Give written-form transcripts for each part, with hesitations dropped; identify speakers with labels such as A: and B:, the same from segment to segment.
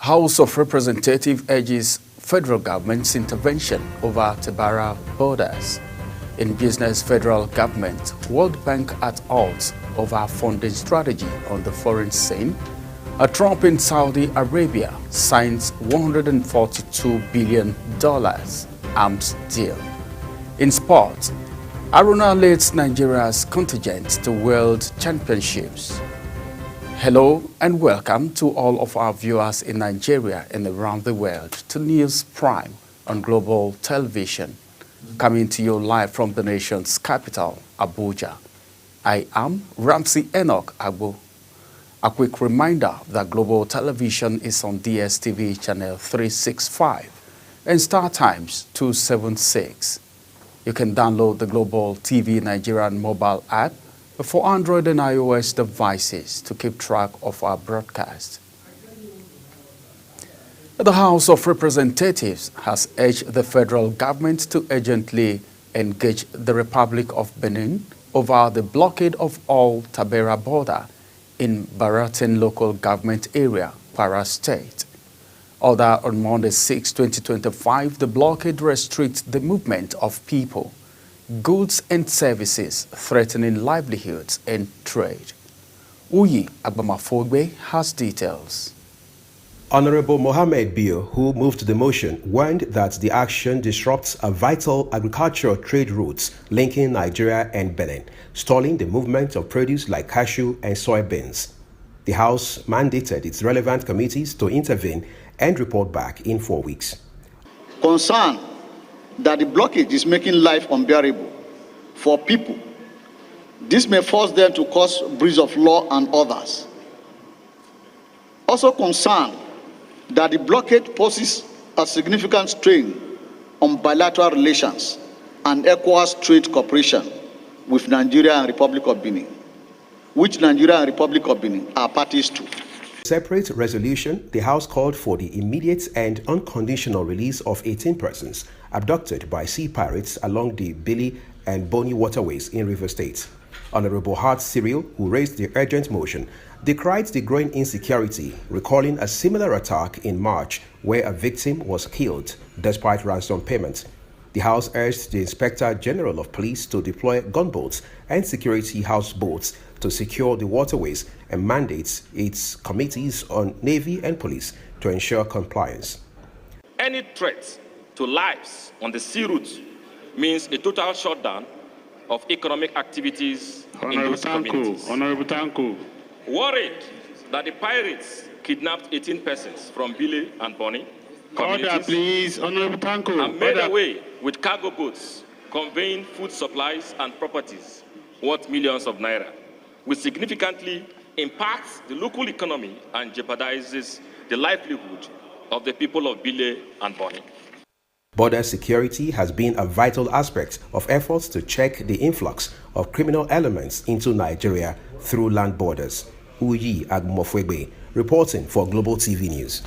A: House of Representatives urges federal government's intervention over Tabara borders. In business, federal government, World Bank at odds over funding strategy on the foreign scene. A Trump in Saudi Arabia signs $142 billion arms deal. In sport, Aruna leads Nigeria's contingent to World Championships. Hello and welcome to all of our viewers in Nigeria and around the world to News Prime on Global Television, coming to you live from the nation's capital, Abuja. I am Ramsey Enoch Agbo. A quick reminder that Global Television is on DSTV channel 365 and Star Times 276. You can download the Global TV Nigerian mobile app for Android and iOS devices to keep track of our broadcast. The House of Representatives has urged the federal government to urgently engage the Republic of Benin over the blockade of all Tabera border in Baratin local government area, Kwara State. Order on Monday 6, 2025, the blockade restricts the movement of people, goods and services, threatening livelihoods and trade. Uyi Agbamafogbe has details.
B: Honorable Mohammed Bio, who moved the motion, warned that the action disrupts a vital agricultural trade routes linking Nigeria and Benin, stalling the movement of produce like cashew and soybeans. The House mandated its relevant committees to intervene and report back in 4 weeks.
C: Concern that the blockage is making life unbearable for people. This may force them to cause breach of law and others. Also concerned that the blockade poses a significant strain on bilateral relations and ECOWAS trade cooperation with Nigeria and Republic of Benin, which Nigeria and Republic of Benin are parties to.
B: Separate resolution, the House called for the immediate and unconditional release of 18 persons abducted by sea pirates along the Billy and Boni waterways in River State. Honorable Hart Cyril, who raised the urgent motion, decried the growing insecurity, recalling a similar attack in March where a victim was killed despite ransom payment. The House urged the Inspector General of Police to deploy gunboats and security houseboats to secure the waterways and mandates its committees on Navy and Police to ensure compliance.
D: Any threat to lives on the sea route means a total shutdown of economic activities in those communities.
E: Honorable Tanko.
D: Worried that the pirates kidnapped 18 persons from Billy and Boni communities.
E: Order, please. Honorable Tanko.
D: And made away with cargo boats conveying food supplies and properties worth millions of naira, which significantly impacts the local economy and jeopardizes the livelihood of the people of Billy and Boni.
B: Border security has been a vital aspect of efforts to check the influx of criminal elements into Nigeria through land borders. Uyi Agbamafogbe, reporting for Global TV News.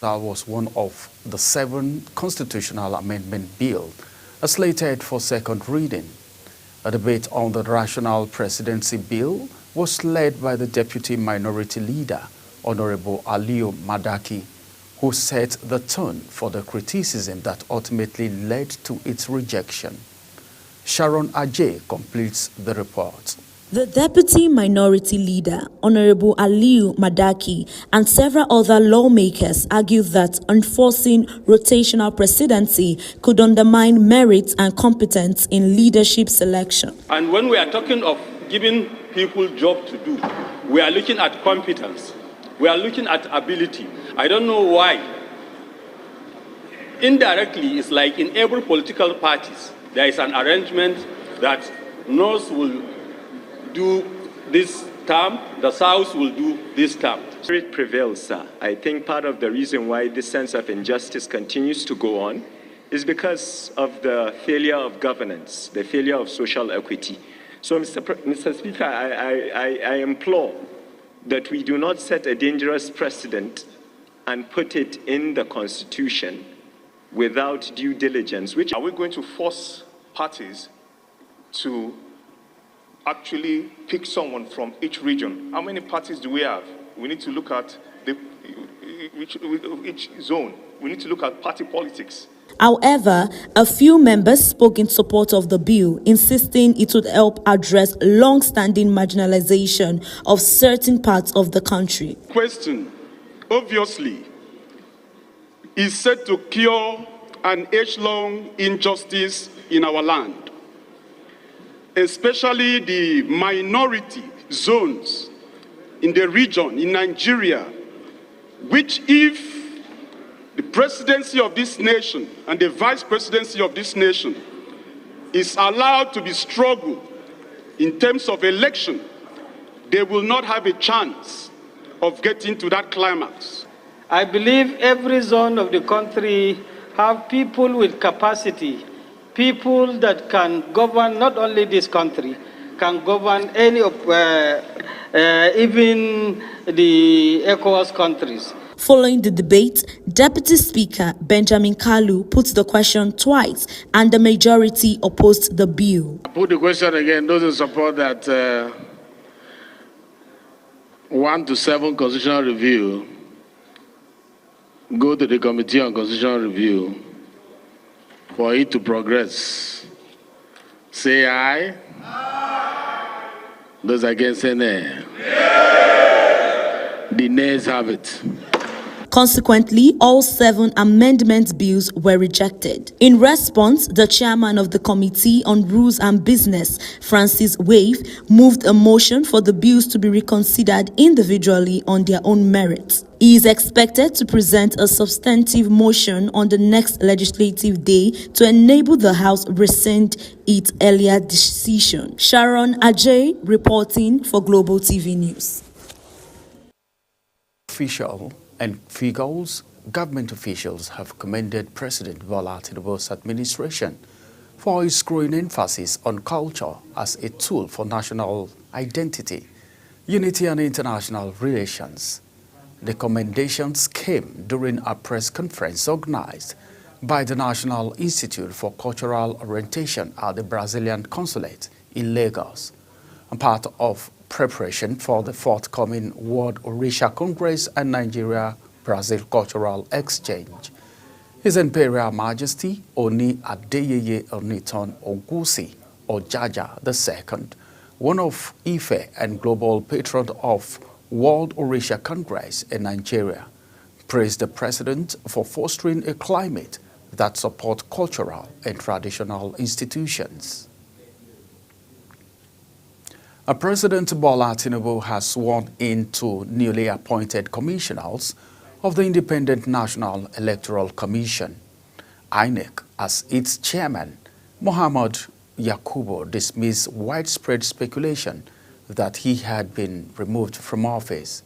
A: That was one of the 7 constitutional amendment bills slated for second reading. A debate on the Rational Presidency Bill was led by the Deputy Minority Leader, Honorable Aliyu Madaki, who set the tone for the criticism that ultimately led to its rejection. Sharon Ajay completes the report.
F: The Deputy Minority Leader, Honorable Aliyu Madaki, and several other lawmakers argued that enforcing rotational presidency could undermine merit and competence in leadership selection.
G: And when we are talking of giving people job to do, we are looking at competence. We are looking at ability. I don't know why. Indirectly, it's like in every political parties, there is an arrangement that North will do this term, the South will do this term.
H: Spirit prevails, sir. I think part of the reason why this sense of injustice continues to go on is because of the failure of governance, the failure of social equity. So, Mr. Speaker, I implore that we do not set a dangerous precedent and put it in the Constitution without due diligence, which
E: Are we going to force parties to actually pick someone from each region? How many parties do we have? We need to look at each zone. We need to look at party politics.
F: However, a few members spoke in support of the bill, insisting it would help address long-standing marginalization of certain parts of the country.
E: Question, obviously, is set to cure an age-long injustice in our land, especially the minority zones in the region, in Nigeria, which if the presidency of this nation and the vice presidency of this nation is allowed to be struggled in terms of election, they will not have a chance of getting to that climax.
I: I believe every zone of the country have people with capacity, people that can govern not only this country, can govern any of, even the ECOWAS countries.
F: Following the debate, Deputy Speaker Benjamin Kalu put the question twice and the majority opposed the bill.
J: I put the question again. Those in support that 1 to 7 constitutional review go to the Committee on Constitutional Review for it to progress. Say aye. Aye. Those against say nay. The nays have it.
F: Consequently, all 7 amendment bills were rejected. In response, the chairman of the Committee on Rules and Business, Francis Wave, moved a motion for the bills to be reconsidered individually on their own merits. He is expected to present a substantive motion on the next legislative day to enable the House rescind its earlier decision. Sharon Ajay reporting for Global TV News.
A: Official and figures, government officials have commended President Bola Tinubu's administration for its growing emphasis on culture as a tool for national identity, unity and international relations. The commendations came during a press conference organized by the National Institute for Cultural Orientation at the Brazilian Consulate in Lagos, a part of preparation for the forthcoming World Orisha Congress and Nigeria-Brazil Cultural Exchange. His Imperial Majesty Oni Adeyeye Oniton Ogusi Ojaja II, one of Ife and global patron of World Orisha Congress in Nigeria, praised the President for fostering a climate that supports cultural and traditional institutions. President Bola Tinubu has sworn in 2 newly appointed commissioners of the Independent National Electoral Commission, INEC, as its chairman. Muhammad Yakubu dismissed widespread speculation that he had been removed from office.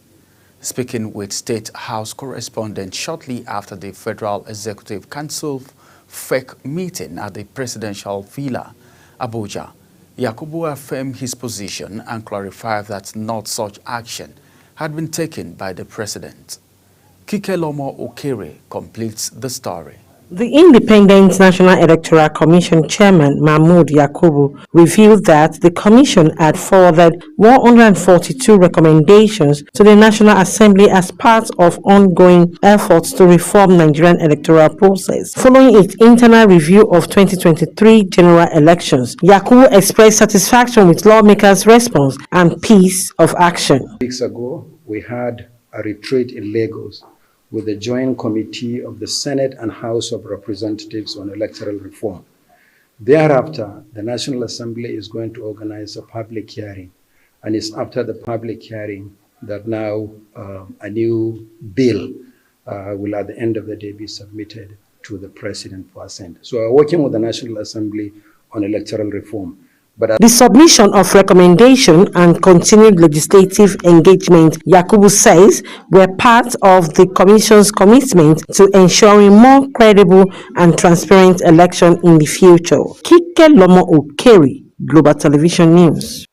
A: Speaking with State House correspondents shortly after the Federal Executive Council fake meeting at the Presidential Villa, Abuja, Yakubu affirmed his position and clarified that not such action had been taken by the president. Kike Lomo Okere completes the story.
K: The Independent National Electoral Commission Chairman Mahmood Yakubu revealed that the Commission had forwarded 142 recommendations to the National Assembly as part of ongoing efforts to reform Nigerian electoral process. Following its internal review of 2023 general elections, Yakubu expressed satisfaction with lawmakers' response and piece of action.
L: Weeks ago, we had a retreat in Lagos with the Joint Committee of the Senate and House of Representatives on Electoral Reform. Thereafter, the National Assembly is going to organize a public hearing, and it's after the public hearing that now a new bill will at the end of the day be submitted to the President for assent. So we're working with the National Assembly on electoral reform.
K: The submission of recommendation and continued legislative engagement, Yakubu says, were part of the Commission's commitment to ensuring more credible and transparent election in the future. Kike Lomo Okere, Global Television News.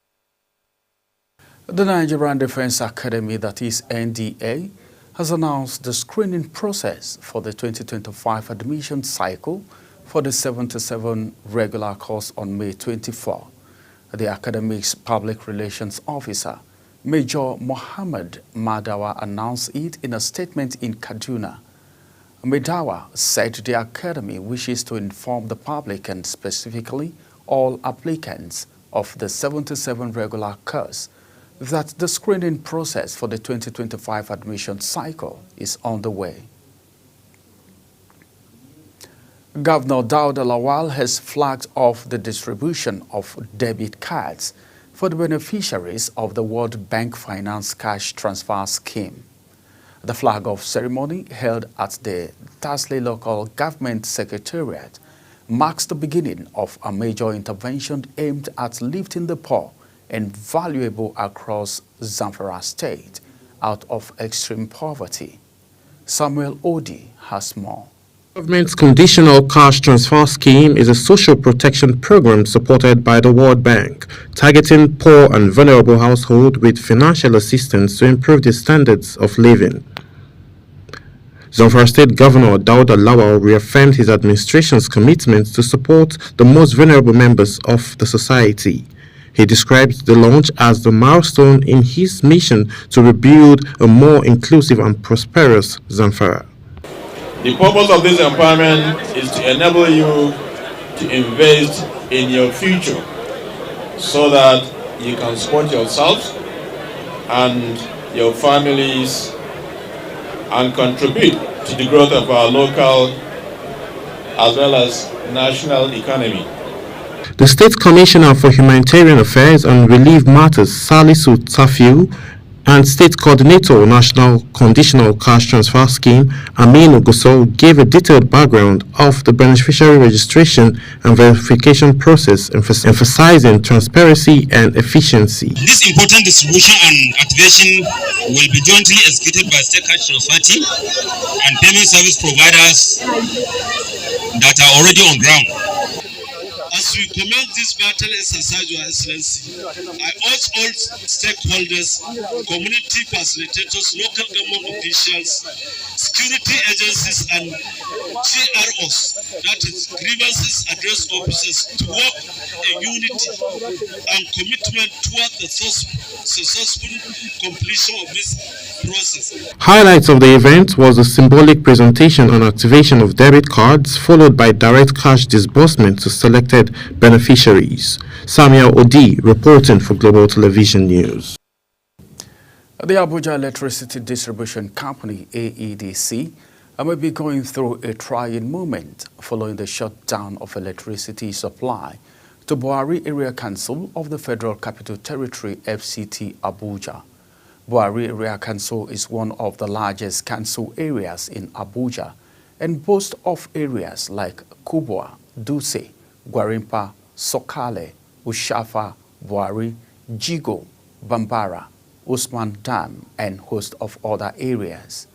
A: The Nigerian Defense Academy, that is NDA, has announced the screening process for the 2025 admission cycle for the 77 regular course on May 24. The academic's public relations officer, Major Mohammed Madawa, announced it in a statement in Kaduna. Madawa said the academy wishes to inform the public and specifically all applicants of the 77 regular course that the screening process for the 2025 admission cycle is underway. Governor Dauda Lawal has flagged off the distribution of debit cards for the beneficiaries of the World Bank Finance Cash Transfer Scheme. The flag-off ceremony held at the Tasley Local Government Secretariat marks the beginning of a major intervention aimed at lifting the poor and valuable across Zamfara State out of extreme poverty. Samuel Odi has more.
M: The government's Conditional Cash Transfer Scheme is a social protection program supported by the World Bank, targeting poor and vulnerable households with financial assistance to improve their standards of living. Zamfara State Governor Dauda Lawal reaffirmed his administration's commitment to support the most vulnerable members of the society. He described the launch as the milestone in his mission to rebuild a more inclusive and prosperous Zamfara.
N: The purpose of this empowerment is to enable you to invest in your future so that you can support yourselves and your families and contribute to the growth of our local as well as national economy.
M: The State Commissioner for Humanitarian Affairs and Relief Matters, Salisu Tafiu, and State Coordinator National Conditional Cash Transfer Scheme, Aminu Gusau, gave a detailed background of the beneficiary registration and verification process, emphasizing transparency and efficiency.
O: This important distribution and activation will be jointly executed by State Cash Transfer team and payment service providers that are already on ground. As we commence this battle exercise, Your Excellency, I urge all stakeholders, community facilitators, local government officials, security agencies, and GROs, that is, grievances address officers, to work in unity and commitment toward the successful completion of this process.
M: Highlights of the event was a symbolic presentation and activation of debit cards, followed by direct cash disbursement to selected beneficiaries. Samuel Odi reporting for Global Television News.
A: The Abuja Electricity Distribution Company, AEDC, may be going through a trying moment following the shutdown of electricity supply to Buhari Area Council of the Federal Capital Territory, FCT, Abuja. Buhari Area Council is one of the largest council areas in Abuja and boasts of areas like Kubwa, Dutse, Gwarimpa, Sokale, Ushafa, Buhari, Jigo, Bambara, Usman Dam, and host of other areas.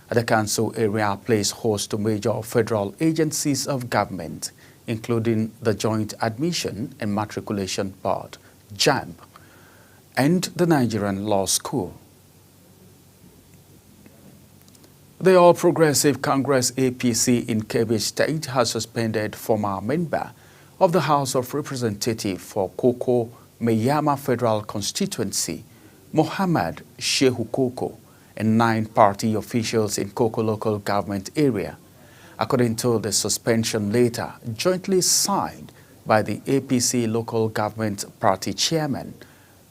A: The council area plays host to major federal agencies of government, including the Joint Admission and Matriculation Board, JAMB, and the Nigerian Law School. The All Progressive Congress APC in Kebbi State has suspended former member of the House of Representatives for Koko Meyama Federal Constituency, Mohammed Shehu Koko, and 9 party officials in Koko local government area, according to the suspension letter jointly signed by the APC local government party chairman,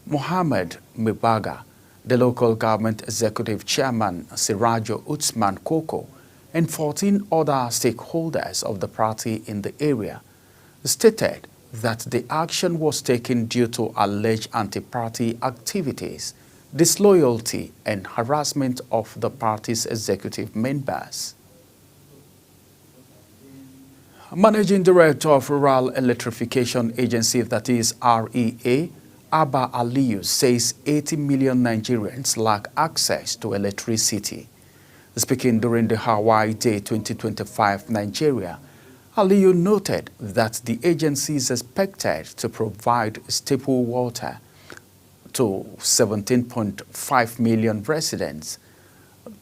A: Mohammed Mibaga, the local government executive chairman, Sirajo Utsman Koko, and 14 other stakeholders of the party in the area, stated that the action was taken due to alleged anti-party activities, disloyalty, and harassment of the party's executive members. Managing Director of Rural Electrification Agency, that is REA, Abba Aliyu, says 80 million Nigerians lack access to electricity. Speaking during the Hawaii Day 2025 Nigeria, Aliyu noted that the agency is expected to provide staple water to 17.5 million residents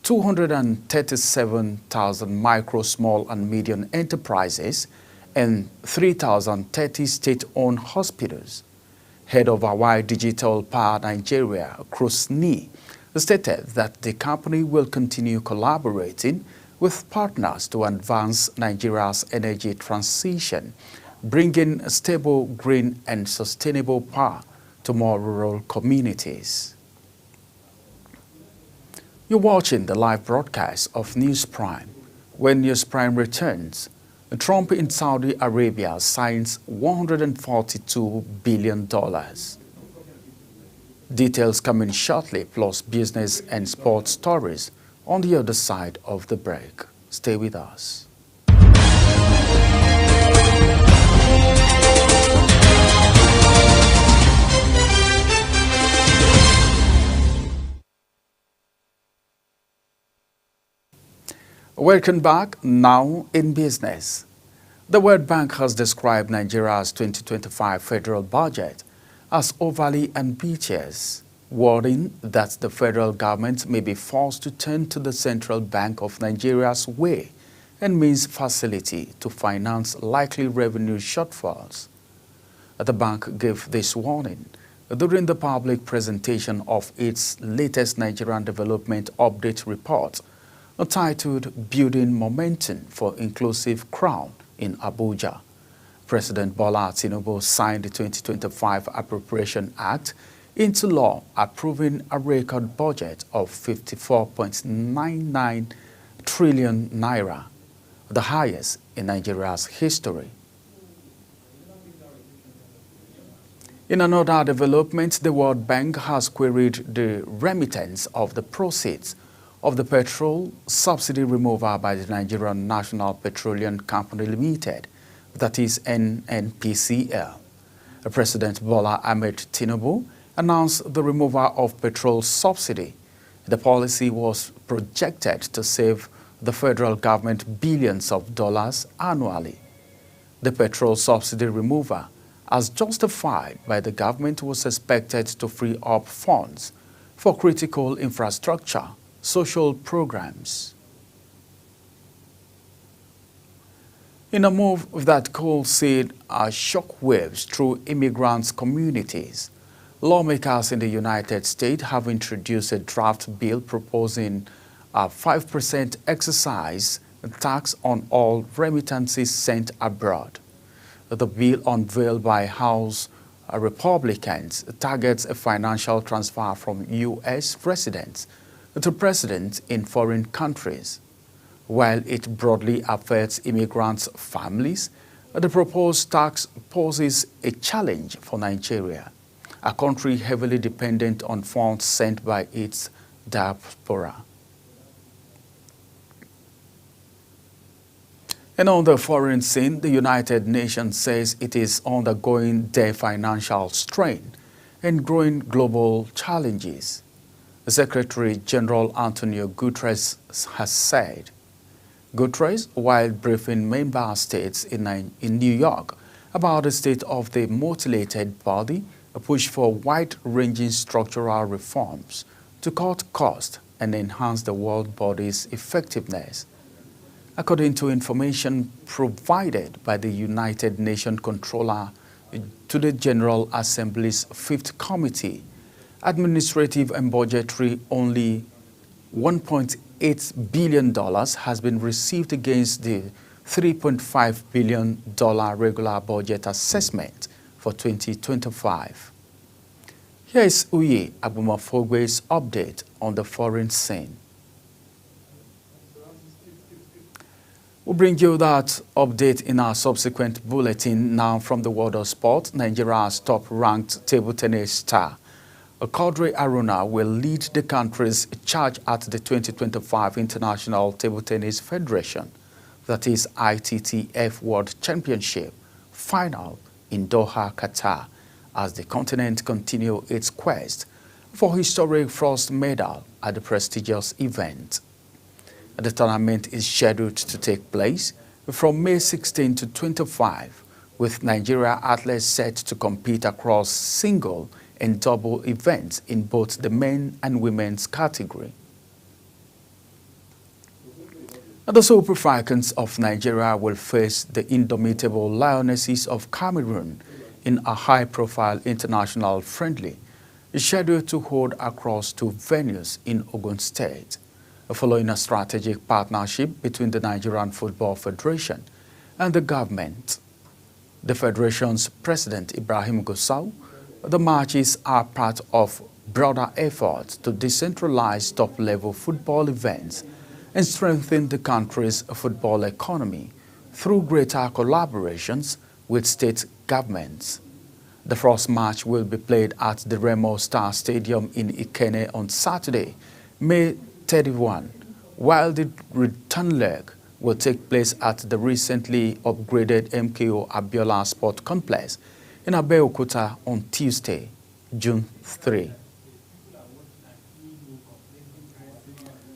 A: 237,000 micro, small and medium enterprises and 3,030 state-owned hospitals. Head of Hawaii Digital Power Nigeria, Krusni, stated that the company will continue collaborating with partners to advance Nigeria's energy transition, bringing stable, green and sustainable power to more rural communities. You're watching the live broadcast of News Prime. When News Prime returns, Trump in Saudi Arabia signs $142 billion. Details coming shortly, plus business and sports stories on the other side of the break. Stay with us. Welcome back. Now in business. The World Bank has described Nigeria's 2025 federal budget as overly ambitious, warning that the federal government may be forced to turn to the Central Bank of Nigeria's way and means facility to finance likely revenue shortfalls. The bank gave this warning during the public presentation of its latest Nigerian Development Update report, titled Building Momentum for Inclusive Crown in Abuja. President Bola Tinubu signed the 2025 Appropriation Act into law, approving a record budget of 54.99 trillion naira, the highest in Nigeria's history. In another development, the World Bank has queried the remittance of the proceeds of the petrol subsidy removal by the Nigerian National Petroleum Company Limited, that is NNPCL. President Bola Ahmed Tinubu announced the removal of petrol subsidy. The policy was projected to save the federal government billions of dollars annually. The petrol subsidy removal, as justified by the government, was expected to free up funds for critical infrastructure, social programs. In a move that could send shockwaves through immigrant communities, lawmakers in the United States have introduced a draft bill proposing a 5% excise tax on all remittances sent abroad. The bill, unveiled by House Republicans, targets a financial transfer from U.S. residents to presidents in foreign countries. While it broadly affects immigrants' families, the proposed tax poses a challenge for Nigeria, a country heavily dependent on funds sent by its diaspora. And on the foreign scene, the United Nations says it is undergoing their financial strain and growing global challenges. Secretary General Antonio Guterres has said. Guterres, while briefing member states in New York about the state of the mutilated body, pushed for wide-ranging structural reforms to cut costs and enhance the world body's effectiveness. According to information provided by the United Nations Controller to the General Assembly's Fifth Committee, administrative and budgetary, only $1.8 billion has been received against the $3.5 billion regular budget assessment for 2025. Here is Uye Abumafogwe's update on the foreign scene. We'll bring you that update in our subsequent bulletin. Now from the world of sport, Nigeria's top-ranked table tennis star Quadri Aruna will lead the country's charge at the 2025 International Table Tennis Federation, that is ITTF World Championship, final in Doha, Qatar, as the continent continues its quest for historic first medal at the prestigious event. The tournament is scheduled to take place from May 16 to 25, with Nigeria athletes set to compete across single and double events in both the men and women's category. The Super Falcons of Nigeria will face the indomitable Lionesses of Cameroon in a high-profile international friendly scheduled to hold across 2 venues in Ogun State, following a strategic partnership between the Nigerian Football Federation and the government. The Federation's President Ibrahim Gusau, the matches are part of broader efforts to decentralize top-level football events and strengthen the country's football economy through greater collaborations with state governments. The first match will be played at the Remo Star Stadium in Ikenne on Saturday, May 31, while the return leg will take place at the recently upgraded MKO Abiola Sport Complex in Abeokuta on Tuesday, June 3.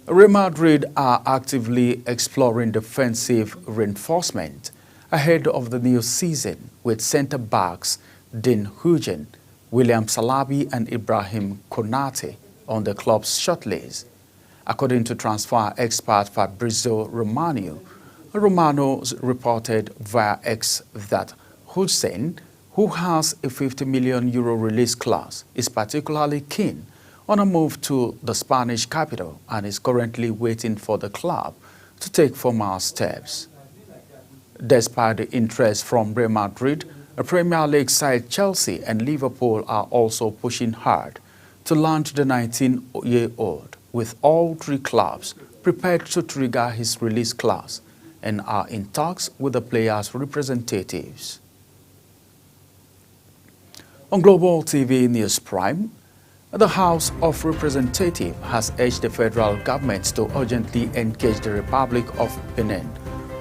A: Real Madrid are actively exploring defensive reinforcement ahead of the new season with centre-backs Dean Huijsen, William Salabi and Ibrahim Konate on the club's shortlist. According to transfer expert Fabrizio Romano reported via X that Huijsen, who has a €50 million release clause, is particularly keen on a move to the Spanish capital and is currently waiting for the club to take formal steps. Despite the interest from Real Madrid, a Premier League side Chelsea and Liverpool are also pushing hard to launch the 19-year-old, with all 3 clubs prepared to trigger his release clause and are in talks with the players' representatives. On Global TV News Prime, the House of Representatives has urged the federal government to urgently engage the Republic of Benin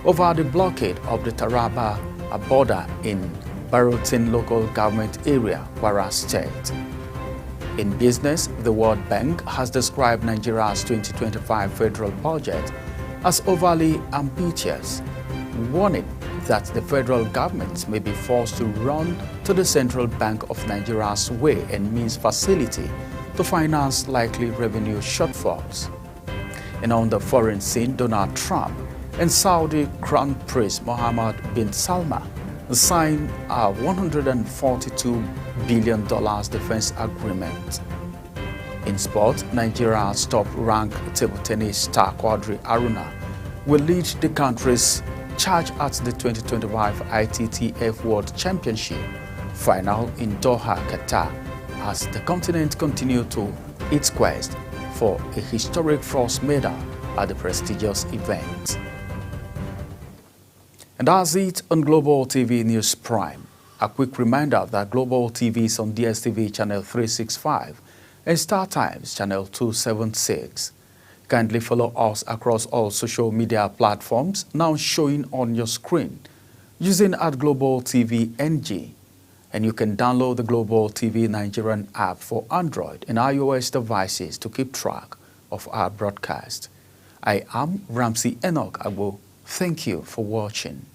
A: over the blockade of the Taraba border in Barotin local government area, Kwara State. In business, the World Bank has described Nigeria's 2025 federal budget as overly ambitious, warning that the federal government may be forced to run to the Central Bank of Nigeria's way and means facility to finance likely revenue shortfalls. And on the foreign scene, Donald Trump and Saudi Crown Prince Mohammed bin Salman signed a $142 billion defense agreement. In sport, Nigeria's top-ranked table tennis star Quadri Aruna will lead the country's charge at the 2025 ITTF World Championship final in Doha, Qatar, as the continent continues to its quest for a historic first medal at the prestigious event. And that's it on Global TV News Prime. A quick reminder that Global TV is on DSTV channel 365 and Star Times channel 276. Kindly follow us across all social media platforms now showing on your screen using @Global TV NG. And you can download the Global TV Nigerian app for Android and iOS devices to keep track of our broadcast. I am Ramsey Enoch Agbo. Thank you for watching.